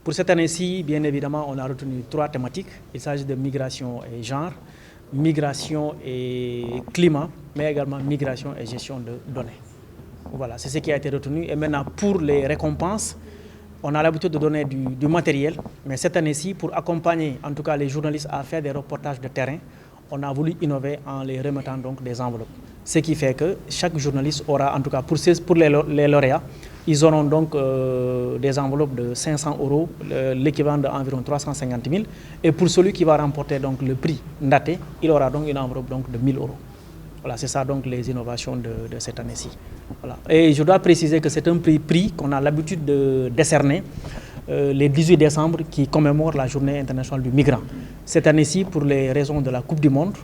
Pour cette année-ci, bien évidemment, on a retenu 3 thématiques. Il s'agit de migration et genre, migration et climat, mais également migration et gestion de données. Voilà, c'est ce qui a été retenu. Et maintenant, pour les récompenses, on a l'habitude de donner du matériel, mais cette année-ci, pour accompagner en tout cas les journalistes à faire des reportages de terrain, on a voulu innover en les remettant donc des enveloppes. Ce qui fait que chaque journaliste aura, en tout cas pour les lauréats, ils auront donc des enveloppes de 500 €, l'équivalent d'environ 350 000. Et pour celui qui va remporter donc le prix Ndaté, il aura donc une enveloppe donc de 1 000 €. Voilà, c'est ça donc les innovations de cette année-ci. Voilà. Et je dois préciser que c'est un prix qu'on a l'habitude de décerner les 18 décembre qui commémore la journée internationale du migrant. Cette année-ci, pour les raisons de la Coupe du Monde,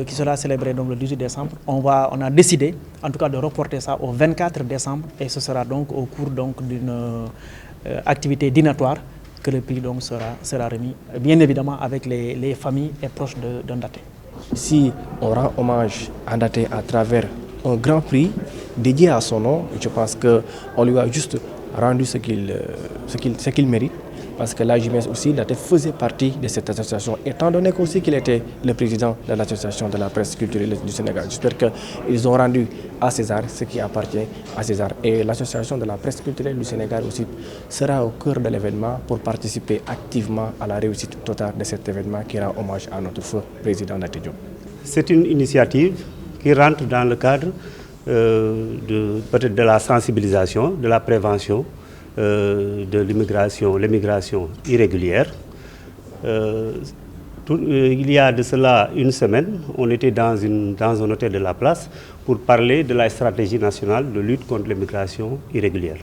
qui sera célébrée donc le 18 décembre, on a décidé en tout cas de reporter ça au 24 décembre et ce sera donc au cours d'une activité dînatoire que le prix donc sera remis, bien évidemment avec les familles et proches de Ndaté. Si on rend hommage à Ndaté à travers un grand prix dédié à son nom, je pense qu'on lui a juste rendu ce qu'il mérite. Parce que l'AJMS aussi, Ndaté faisait partie de cette association, étant donné aussi qu'il était le président de l'association de la presse culturelle du Sénégal. J'espère qu'ils ont rendu à César ce qui appartient à César. Et l'association de la presse culturelle du Sénégal aussi sera au cœur de l'événement pour participer activement à la réussite totale de cet événement qui rend hommage à notre feu président Ndaté Diop. C'est une initiative qui rentre dans le cadre peut-être de la sensibilisation, de la prévention, de l'immigration irrégulière. Il y a de cela une semaine, on était dans un hôtel de la place pour parler de la stratégie nationale de lutte contre l'immigration irrégulière.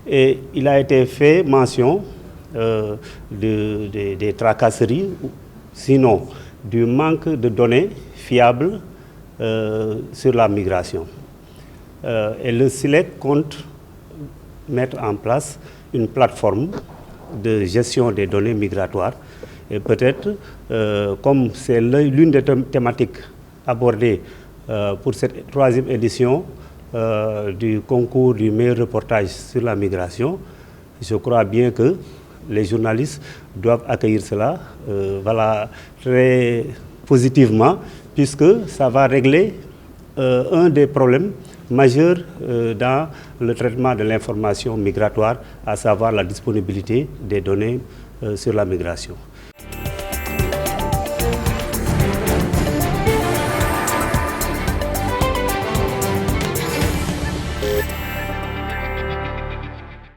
Et il a été fait mention des tracasseries, sinon du manque de données fiables sur la migration. Et le SILEC compte mettre en place une plateforme de gestion des données migratoires. Et peut-être, comme c'est l'une des thématiques abordées pour cette 3e édition du concours du meilleur reportage sur la migration, je crois bien que les journalistes doivent accueillir cela très positivement, puisque ça va régler un des problèmes majeur dans le traitement de l'information migratoire, à savoir la disponibilité des données sur la migration.